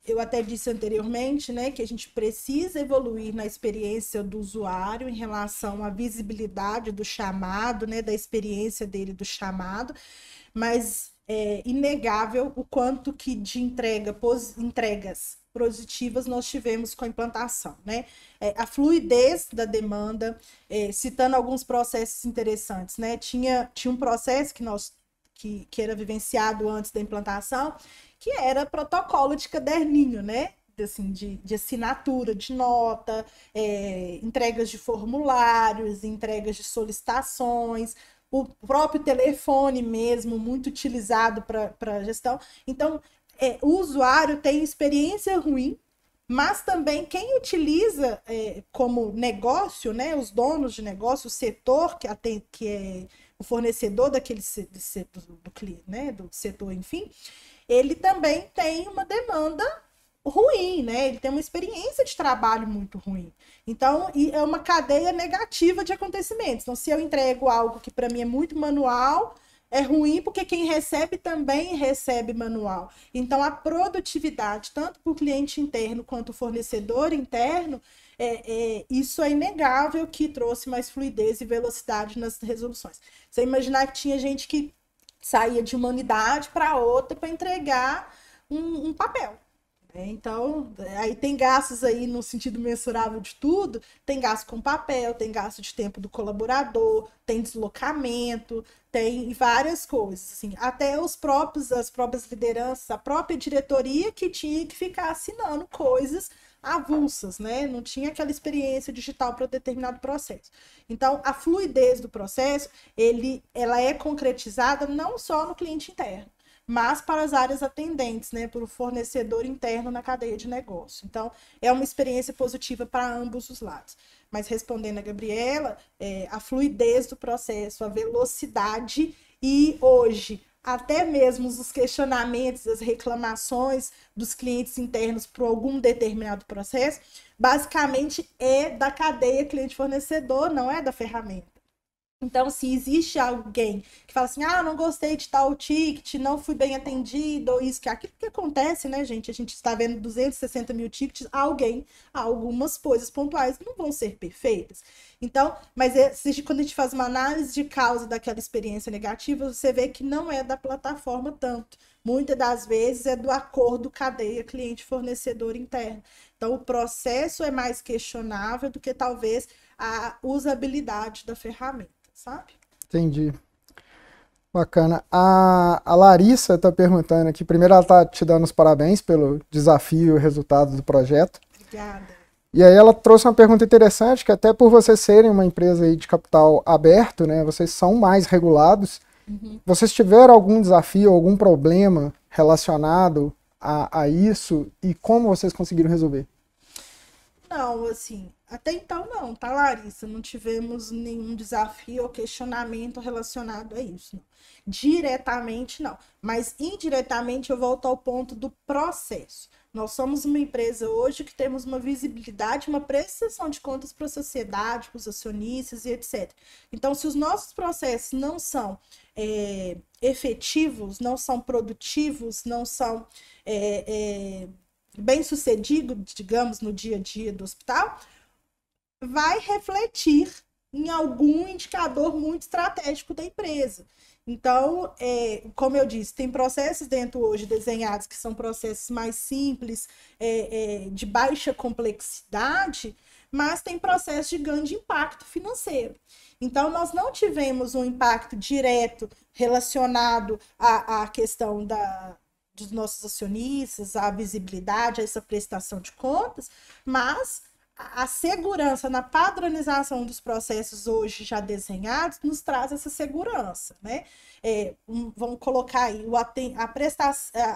Eu até disse anteriormente, né, que a gente precisa evoluir na experiência do usuário em relação à visibilidade do chamado, né, da experiência dele do chamado, mas é inegável o quanto que de entregas positivas nós tivemos com a implantação, né? A fluidez da demanda, citando alguns processos interessantes, né? Tinha um processo que era vivenciado antes da implantação, que era protocolo de caderninho, né? Assim, de assinatura, de nota, entregas de formulários, entregas de solicitações, o próprio telefone mesmo, muito utilizado para gestão. Então, o usuário tem experiência ruim, mas também quem utiliza como negócio, né, os donos de negócio, o setor que é o fornecedor daquele do cliente, né, do setor, enfim, ele também tem uma demanda ruim, né? Ele tem uma experiência de trabalho muito ruim. Então, é uma cadeia negativa de acontecimentos. Então, se eu entrego algo que para mim é muito manual, é ruim porque quem recebe também recebe manual. Então, a produtividade, tanto para o cliente interno quanto o fornecedor interno, isso é inegável que trouxe mais fluidez e velocidade nas resoluções. Você imaginar que tinha gente que saía de uma unidade para outra para entregar um papel. Então, aí tem gastos aí no sentido mensurável de tudo, tem gasto com papel, tem gasto de tempo do colaborador, tem deslocamento, tem várias coisas, assim, até as próprias lideranças, a própria diretoria que tinha que ficar assinando coisas avulsas, né? Não tinha aquela experiência digital para determinado processo. Então, a fluidez do processo, ela é concretizada não só no cliente interno, mas para as áreas atendentes, né, para o fornecedor interno na cadeia de negócio. Então, é uma experiência positiva para ambos os lados. Mas respondendo a Gabriela, a fluidez do processo, a velocidade e hoje, até mesmo os questionamentos, as reclamações dos clientes internos por algum determinado processo, basicamente é da cadeia cliente-fornecedor, não é da ferramenta. Então, se existe alguém que fala assim, não gostei de tal ticket, não fui bem atendido, ou isso, que aquilo que acontece, né, gente? A gente está vendo 260 mil tickets, algumas coisas pontuais não vão ser perfeitas. Então, mas quando a gente faz uma análise de causa daquela experiência negativa, você vê que não é da plataforma tanto. Muitas das vezes é do acordo cadeia cliente-fornecedor interno. Então, o processo é mais questionável do que talvez a usabilidade da ferramenta. Sabe? Entendi. Bacana. A Larissa está perguntando aqui. Primeiro, ela está te dando os parabéns pelo desafio e o resultado do projeto. Obrigada. E aí ela trouxe uma pergunta interessante, que até por vocês serem uma empresa aí de capital aberto, né, vocês são mais regulados. Vocês tiveram algum desafio, algum problema relacionado a isso? E como vocês conseguiram resolver? Não, assim, até então não, tá, Larissa? Não tivemos nenhum desafio ou questionamento relacionado a isso. Não. Diretamente, não. Mas indiretamente eu volto ao ponto do processo. Nós somos uma empresa hoje que temos uma visibilidade, uma prestação de contas para a sociedade, para os acionistas e etc. Então, se os nossos processos não são efetivos, não são produtivos, não são bem-sucedido, digamos, no dia a dia do hospital, vai refletir em algum indicador muito estratégico da empresa. Então, como eu disse, tem processos dentro hoje desenhados que são processos mais simples, de baixa complexidade, mas tem processos de grande impacto financeiro. Então, nós não tivemos um impacto direto relacionado à questão dos nossos acionistas, a visibilidade, a essa prestação de contas, mas a segurança na padronização dos processos hoje já desenhados nos traz essa segurança, né? Vamos colocar aí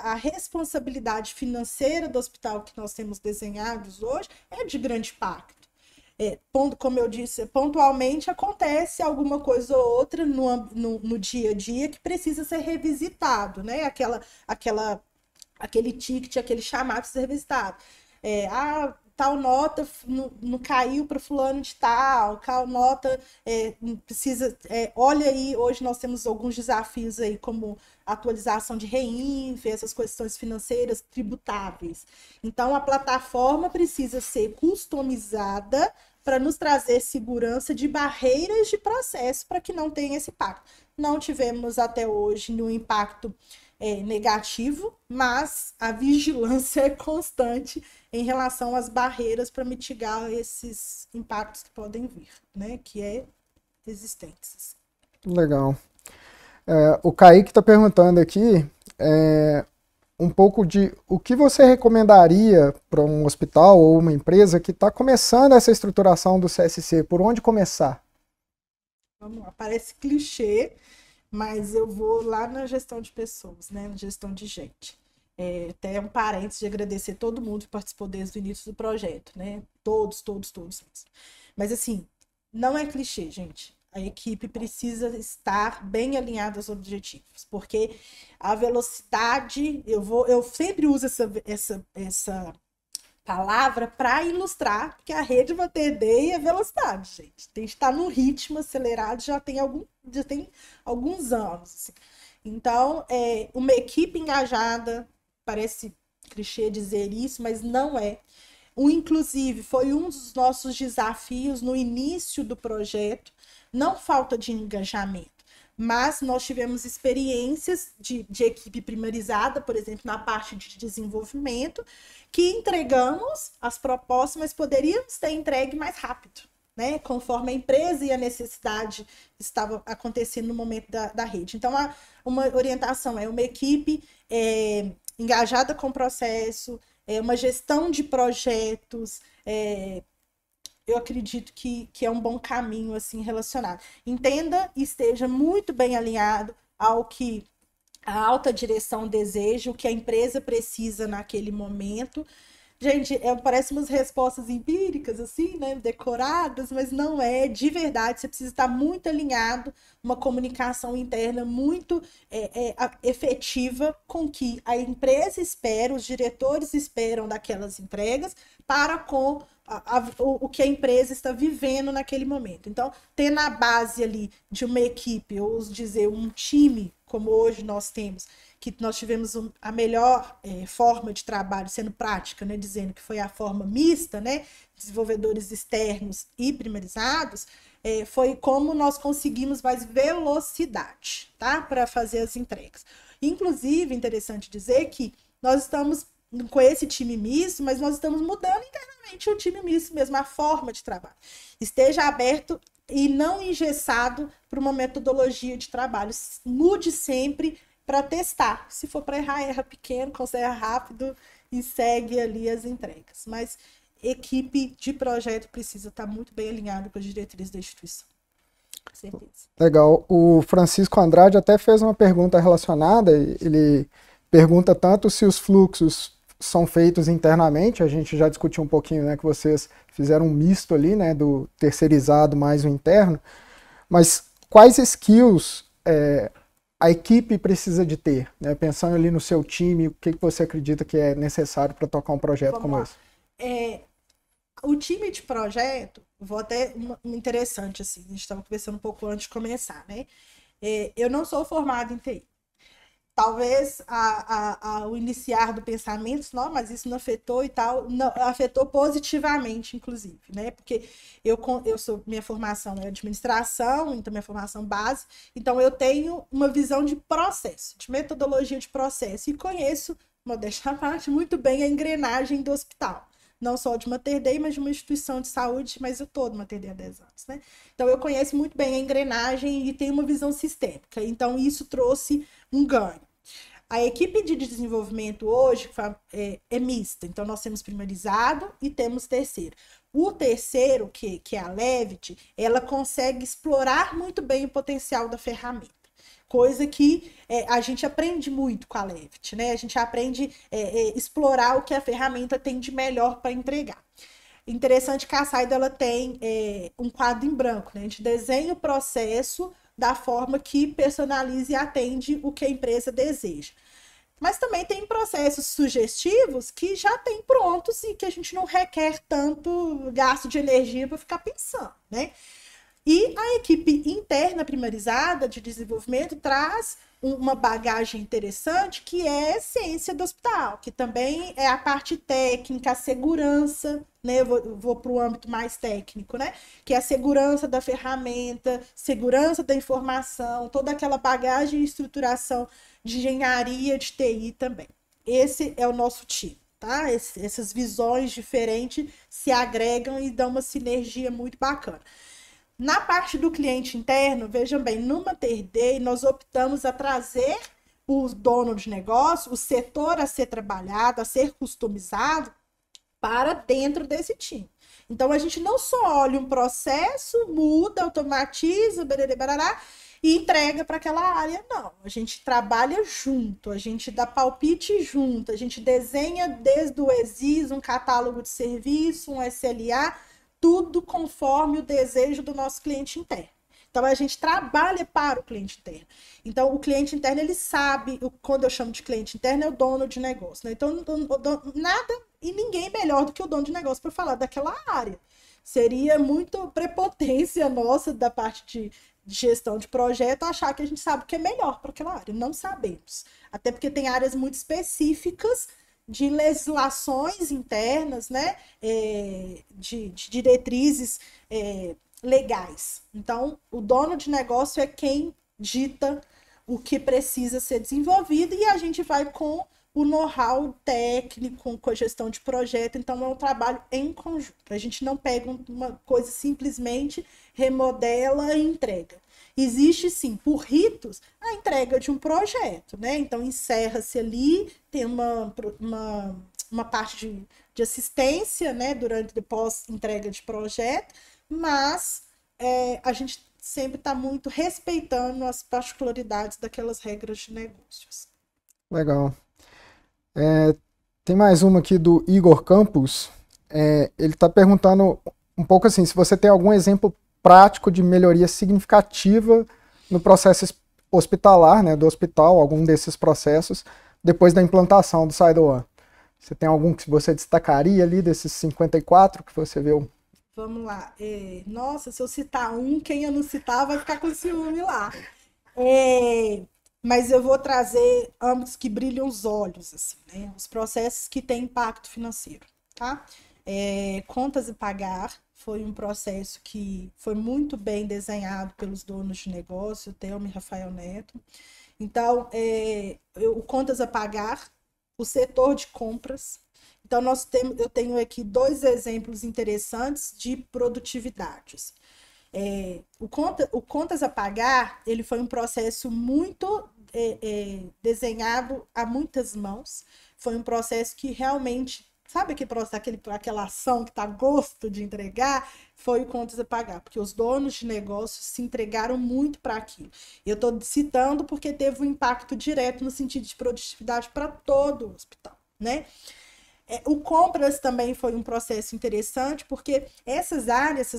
a responsabilidade financeira do hospital que nós temos desenhados hoje é de grande impacto. Como eu disse, pontualmente acontece alguma coisa ou outra no dia a dia que precisa ser revisitado, né? Aquela aquele ticket, aquele chamado para ser revisitado. Tal nota não caiu para fulano de tal nota precisa... olha aí, hoje nós temos alguns desafios aí, como atualização de REINF, essas questões financeiras tributáveis. Então, a plataforma precisa ser customizada para nos trazer segurança de barreiras de processo para que não tenha esse impacto. Não tivemos até hoje nenhum impacto negativo, mas a vigilância é constante em relação às barreiras para mitigar esses impactos que podem vir, né? Que existentes. Legal. O Kaique está perguntando aqui um pouco de o que você recomendaria para um hospital ou uma empresa que está começando essa estruturação do CSC, por onde começar? Vamos lá, parece clichê, mas eu vou lá na gestão de pessoas, né? Na gestão de gente. Até um parênteses de agradecer todo mundo que participou desde o início do projeto, né? Todos. Mas assim, não é clichê, gente. A equipe precisa estar bem alinhada aos objetivos, porque a velocidade, eu sempre uso essa palavra para ilustrar, porque a rede Mater Dei é velocidade, gente. Tem que estar num ritmo acelerado já tem alguns anos. Assim. Então, uma equipe engajada, parece clichê dizer isso, mas não é. Inclusive, foi um dos nossos desafios no início do projeto, não falta de engajamento, mas nós tivemos experiências de equipe primarizada, por exemplo, na parte de desenvolvimento, que entregamos as propostas, mas poderíamos ter entregue mais rápido, né? Conforme a empresa e a necessidade estava acontecendo no momento da rede. Então, uma orientação é uma equipe engajada com o processo, uma gestão de projetos, eu acredito que é um bom caminho assim relacionado. Entenda e esteja muito bem alinhado ao que a alta direção deseja, o que a empresa precisa naquele momento. Gente, parece umas respostas empíricas, assim, né? Decoradas, mas não é de verdade. Você precisa estar muito alinhado, uma comunicação interna muito efetiva com que a empresa espera, os diretores esperam daquelas entregas para com o que a empresa está vivendo naquele momento. Então, ter na base ali de uma equipe, ou dizer um time, como hoje nós temos, que nós tivemos a melhor forma de trabalho sendo prática, né, dizendo que foi a forma mista, né, desenvolvedores externos e primarizados, foi como nós conseguimos mais velocidade, tá, para fazer as entregas. Inclusive, interessante dizer que nós estamos com esse time misto, mas nós estamos mudando internamente o time misto mesmo, a forma de trabalho. Esteja aberto e não engessado para uma metodologia de trabalho. Mude sempre para testar. Se for para errar, erra pequeno, conserta rápido e segue ali as entregas. Mas equipe de projeto precisa estar muito bem alinhada com as diretrizes da instituição. Com certeza. Legal. O Francisco Andrade até fez uma pergunta relacionada. Ele pergunta tanto se os fluxos são feitos internamente, a gente já discutiu um pouquinho, né, que vocês fizeram um misto ali, né, do terceirizado mais o interno, mas quais skills a equipe precisa de ter, né, pensando ali no seu time, o que você acredita que é necessário para tocar um projeto como esse? O time de projeto, vou até interessante, assim, a gente estava conversando um pouco antes de começar, né, eu não sou formada em TI. Talvez o iniciar do pensamento, não, mas isso não afetou e tal, não, afetou positivamente, inclusive, né? Porque minha formação é administração, então minha formação base, então eu tenho uma visão de processo, de metodologia de processo, e conheço, modéstia à parte, muito bem a engrenagem do hospital. Não só de Mater Dei, mas de uma instituição de saúde, mas eu tô de Mater Dei há 10 anos, né? Então eu conheço muito bem a engrenagem e tenho uma visão sistêmica, então isso trouxe um ganho. A equipe de desenvolvimento hoje é mista, então nós temos primarizado e temos terceiro. O terceiro, que é a Levit, ela consegue explorar muito bem o potencial da ferramenta, coisa que a gente aprende muito com a Levit, né? A gente aprende a explorar o que a ferramenta tem de melhor para entregar. Interessante que a Saida ela tem um quadro em branco, né? A gente desenha o processo da forma que personaliza e atende o que a empresa deseja. Mas também tem processos sugestivos que já tem prontos e que a gente não requer tanto gasto de energia para ficar pensando, né? E a equipe interna primarizada de desenvolvimento traz uma bagagem interessante, que é a ciência do hospital, que também é a parte técnica, a segurança, né? Eu vou para o âmbito mais técnico, né? Que é a segurança da ferramenta, segurança da informação, toda aquela bagagem e estruturação de engenharia, de TI também. Esse é o nosso time, tá? Essas visões diferentes se agregam e dão uma sinergia muito bacana. Na parte do cliente interno, vejam bem, no Mater Dei nós optamos a trazer o dono de negócio, o setor a ser trabalhado, a ser customizado para dentro desse time. Então a gente não só olha um processo, muda, automatiza, barará, e entrega para aquela área, não. A gente trabalha junto, a gente dá palpite junto, a gente desenha desde o ESIS um catálogo de serviço, um SLA, tudo conforme o desejo do nosso cliente interno. Então, a gente trabalha para o cliente interno. Então, o cliente interno, ele sabe, quando eu chamo de cliente interno, é o dono de negócio, né? Então, nada e ninguém melhor do que o dono de negócio para falar daquela área. Seria muito prepotência nossa da parte de gestão de projeto achar que a gente sabe o que é melhor para aquela área. Não sabemos. Até porque tem áreas muito específicas de legislações internas, né, de diretrizes legais. Então, o dono de negócio é quem dita o que precisa ser desenvolvido e a gente vai com o know-how técnico, com a gestão de projeto. Então, é um trabalho em conjunto. A gente não pega uma coisa simplesmente, remodela e entrega. Existe, sim, por ritos, a entrega de um projeto, né? Então, encerra-se ali, tem uma parte de assistência, né? Durante e pós-entrega de projeto, mas a gente sempre está muito respeitando as particularidades daquelas regras de negócios. Legal. Tem mais uma aqui do Igor Campos. Ele está perguntando um pouco assim, se você tem algum exemplo prático de melhoria significativa no processo hospitalar, né, do hospital, algum desses processos, depois da implantação do SideOne. Você tem algum que você destacaria ali desses 54 que você viu? Vamos lá. Nossa, se eu citar um, quem eu não citar vai ficar com ciúme lá. Mas eu vou trazer âmbitos que brilham os olhos, assim, né? Os processos que têm impacto financeiro, tá? Contas a pagar foi um processo que foi muito bem desenhado pelos donos de negócio, Thelma e Rafael Neto. Então, o contas a pagar, o setor de compras. Então, eu tenho aqui 2 exemplos interessantes de produtividades. O contas a pagar, ele foi um processo muito desenhado a muitas mãos. Foi um processo que realmente, sabe aquela ação que está a gosto de entregar? Foi o contas a pagar, porque os donos de negócios se entregaram muito para aquilo. Eu estou citando porque teve um impacto direto no sentido de produtividade para todo o hospital, né? O compras também foi um processo interessante, porque essas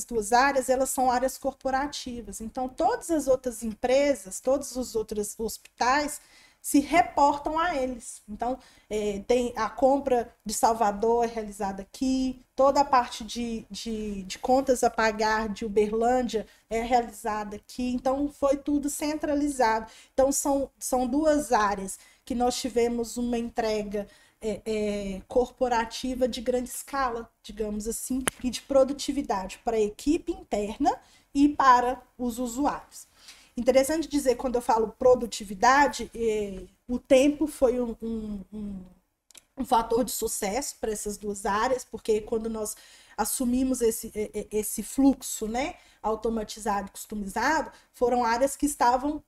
2 áreas, elas são áreas corporativas. Então, todas as outras empresas, todos os outros hospitais se reportam a eles. Então, tem a compra de Salvador realizada aqui, toda a parte de contas a pagar de Uberlândia é realizada aqui. Então, foi tudo centralizado. Então, são 2 áreas que nós tivemos uma entrega corporativa de grande escala, digamos assim, e de produtividade para a equipe interna e para os usuários. Interessante dizer, quando eu falo produtividade, o tempo foi um fator de sucesso para essas 2 áreas, porque quando nós assumimos esse fluxo, né, automatizado e customizado, foram áreas que estavam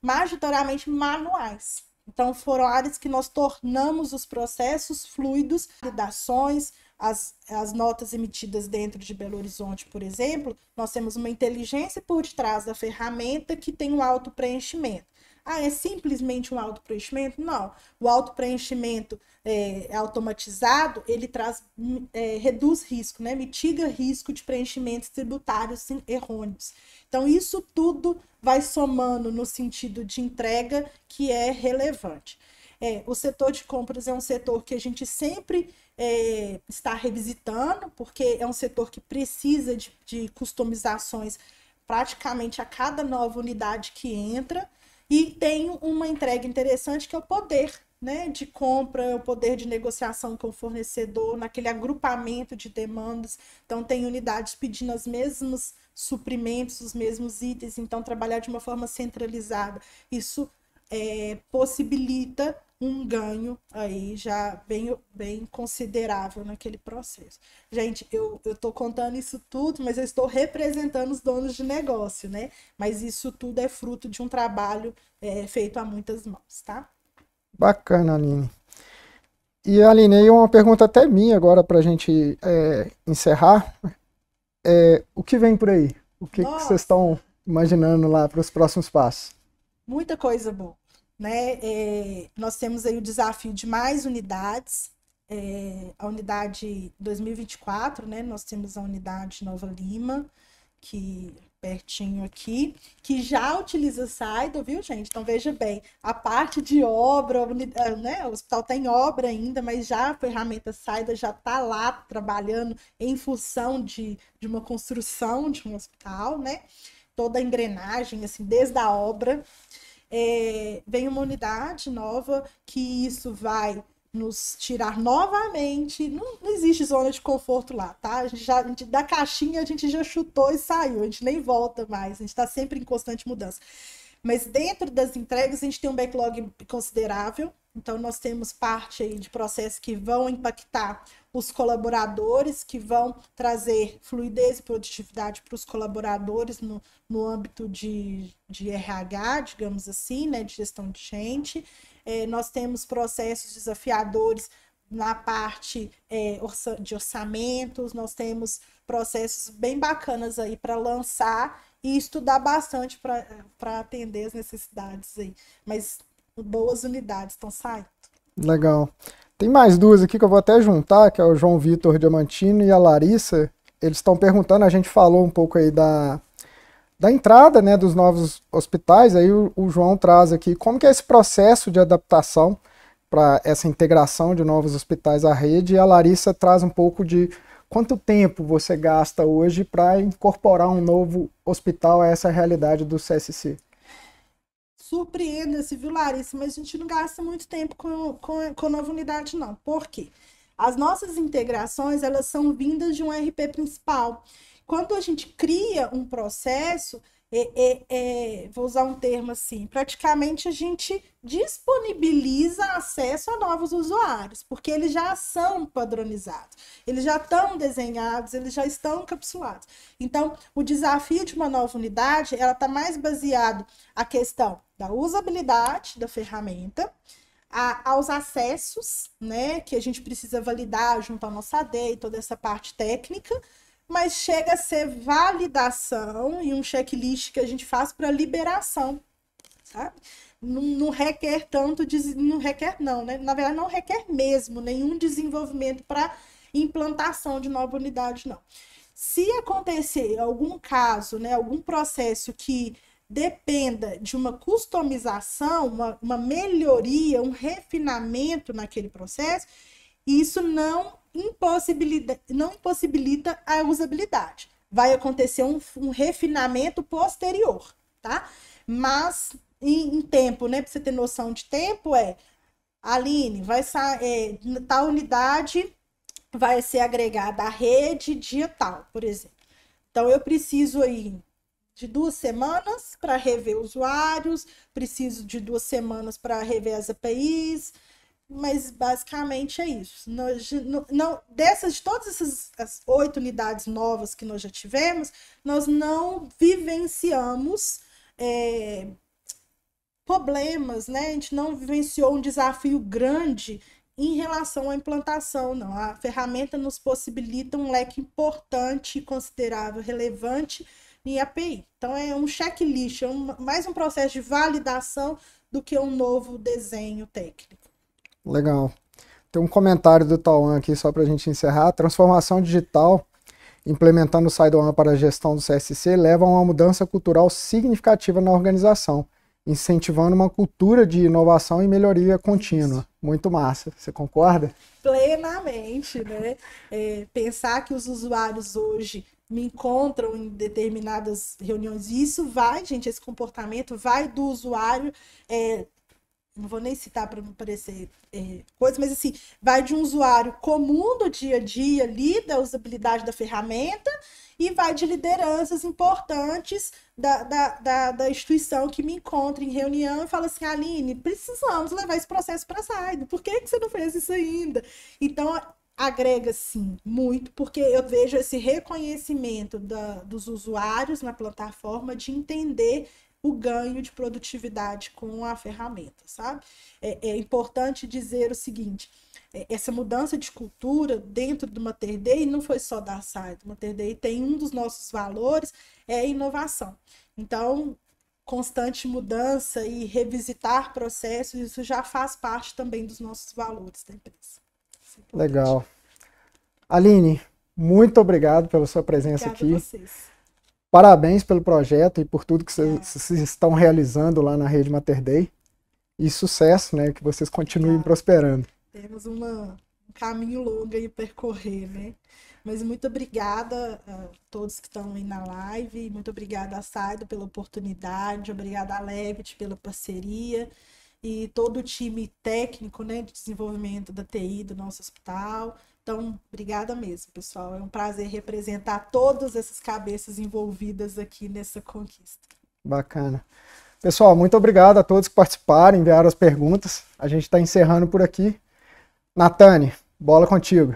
majoritariamente manuais. Então, foram áreas que nós tornamos os processos fluidos, validações, as notas emitidas dentro de Belo Horizonte, por exemplo, nós temos uma inteligência por detrás da ferramenta que tem um auto-preenchimento. Ah, é simplesmente um autopreenchimento? Não. O autopreenchimento automatizado, ele reduz risco, né? Mitiga risco de preenchimentos tributários errôneos. Então, isso tudo vai somando no sentido de entrega que é relevante. O setor de compras é um setor que a gente sempre está revisitando, porque é um setor que precisa de customizações praticamente a cada nova unidade que entra, e tem uma entrega interessante que é o poder, né, de compra, o poder de negociação com o fornecedor, naquele agrupamento de demandas. Então, tem unidades pedindo os mesmos suprimentos, os mesmos itens, então trabalhar de uma forma centralizada. Isso possibilita um ganho aí já bem considerável naquele processo. Gente, eu estou contando isso tudo, mas eu estou representando os donos de negócio, né? Mas isso tudo é fruto de um trabalho feito a muitas mãos, tá? Bacana, Aline. E, Aline, aí uma pergunta até minha agora para a gente encerrar. O que vem por aí? O que vocês estão imaginando lá para os próximos passos? Muita coisa boa, né? Nós temos aí o desafio de mais unidades. A unidade 2024, né? Nós temos a unidade Nova Lima, que pertinho aqui, que já utiliza Saida, viu, gente? Então, veja bem, a parte de obra, né? O hospital está em obra ainda, mas já a ferramenta Saida já está lá trabalhando em função de uma construção de um hospital, né? Toda a engrenagem, assim, desde a obra. Vem uma unidade nova que isso vai nos tirar novamente. Não existe zona de conforto lá, tá? Da caixinha a gente já chutou e saiu, a gente nem volta mais, a gente está sempre em constante mudança. Mas dentro das entregas a gente tem um backlog considerável, então nós temos parte aí de processos que vão impactar os colaboradores, que vão trazer fluidez e produtividade para os colaboradores no âmbito de RH, digamos assim, né, de gestão de gente. Nós temos processos desafiadores na parte de orçamentos, nós temos processos bem bacanas aí para lançar e estudar bastante para atender as necessidades aí. Mas boas unidades estão saindo. Legal. Tem mais duas aqui que eu vou até juntar, que é o João Vitor Diamantino e a Larissa. Eles estão perguntando, a gente falou um pouco aí da entrada, né, dos novos hospitais, aí o João traz aqui como que é esse processo de adaptação para essa integração de novos hospitais à rede, e a Larissa traz um pouco de quanto tempo você gasta hoje para incorporar um novo hospital a essa realidade do CSC. Surpreenda-se, viu, Larissa? Mas a gente não gasta muito tempo com nova unidade, não. Por quê? As nossas integrações, elas são vindas de um RP principal. Quando a gente cria um processo, vou usar um termo assim, praticamente a gente disponibiliza acesso a novos usuários, porque eles já são padronizados, eles já estão desenhados, eles já estão encapsulados. Então, o desafio de uma nova unidade, ela está mais baseado na questão da usabilidade da ferramenta, aos acessos, né, que a gente precisa validar junto à nossa AD e toda essa parte técnica, mas chega a ser validação e um checklist que a gente faz para liberação, sabe? Não requer tanto, não requer não, né? Na verdade, não requer mesmo nenhum desenvolvimento para implantação de nova unidade, não. Se acontecer algum caso, né, algum processo que dependa de uma customização, uma melhoria, um refinamento naquele processo, isso não impossibilita a usabilidade. Vai acontecer um refinamento posterior, tá? Mas em tempo, né? Para você ter noção de tempo, Aline, tal unidade vai ser agregada à rede dia tal, por exemplo. Então, eu preciso aí de 2 semanas para rever usuários, preciso de 2 semanas para rever as APIs, mas basicamente é isso. De todas as 8 unidades novas que nós já tivemos, nós não vivenciamos problemas, né? A gente não vivenciou um desafio grande em relação à implantação, não. A ferramenta nos possibilita um leque importante, considerável, relevante em API. Então, é um checklist, mais um processo de validação do que um novo desenho técnico. Legal. Tem um comentário do Tauan aqui, só para a gente encerrar. Transformação digital, implementando o SideOne para a gestão do CSC, leva a uma mudança cultural significativa na organização, incentivando uma cultura de inovação e melhoria contínua. Muito massa. Você concorda? Plenamente, né? Pensar que os usuários hoje me encontram em determinadas reuniões, e isso vai, gente, esse comportamento vai do usuário, não vou nem citar para não parecer coisa, mas assim, vai de um usuário comum do dia a dia ali, da usabilidade da ferramenta, e vai de lideranças importantes da instituição que me encontra em reunião e fala assim, Aline, precisamos levar esse processo para a SideOne, por que você não fez isso ainda? Então, agrega sim, muito, porque eu vejo esse reconhecimento dos usuários na plataforma de entender o ganho de produtividade com a ferramenta, sabe? É importante dizer o seguinte, essa mudança de cultura dentro do Mater Dei não foi só da SideOne. O Mater Dei tem um dos nossos valores, é a inovação. Então, constante mudança e revisitar processos, isso já faz parte também dos nossos valores da empresa. Legal. Aline, muito obrigado pela sua presença aqui. Obrigada a vocês. Parabéns pelo projeto e por tudo que vocês estão realizando lá na Rede Mater Dei. E sucesso, né? Que vocês continuem prosperando. Temos um caminho longo aí percorrer, né? Mas muito obrigada a todos que estão aí na live. Muito obrigada a SideOne pela oportunidade. Obrigada a Levit pela parceria. E todo o time técnico, né, de desenvolvimento da TI do nosso hospital. Então, obrigada mesmo, pessoal. É um prazer representar todas essas cabeças envolvidas aqui nessa conquista. Bacana. Pessoal, muito obrigado a todos que participaram, enviaram as perguntas. A gente está encerrando por aqui. Natane, bola contigo.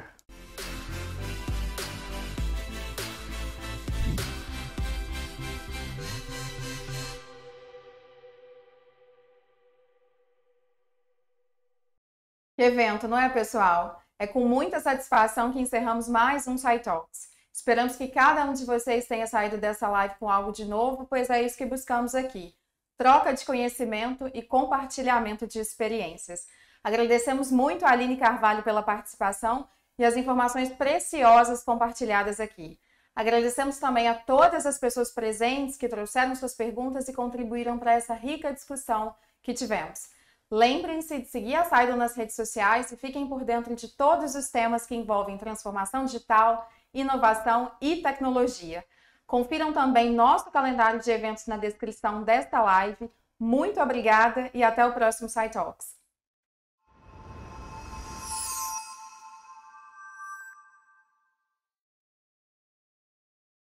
Que evento, não é, pessoal? É com muita satisfação que encerramos mais um SciTalks. Esperamos que cada um de vocês tenha saído dessa live com algo de novo, pois é isso que buscamos aqui. Troca de conhecimento e compartilhamento de experiências. Agradecemos muito a Aline Carvalho pela participação e as informações preciosas compartilhadas aqui. Agradecemos também a todas as pessoas presentes que trouxeram suas perguntas e contribuíram para essa rica discussão que tivemos. Lembrem-se de seguir a SideOne nas redes sociais e fiquem por dentro de todos os temas que envolvem transformação digital, inovação e tecnologia. Confiram também nosso calendário de eventos na descrição desta live. Muito obrigada e até o próximo SciTalks.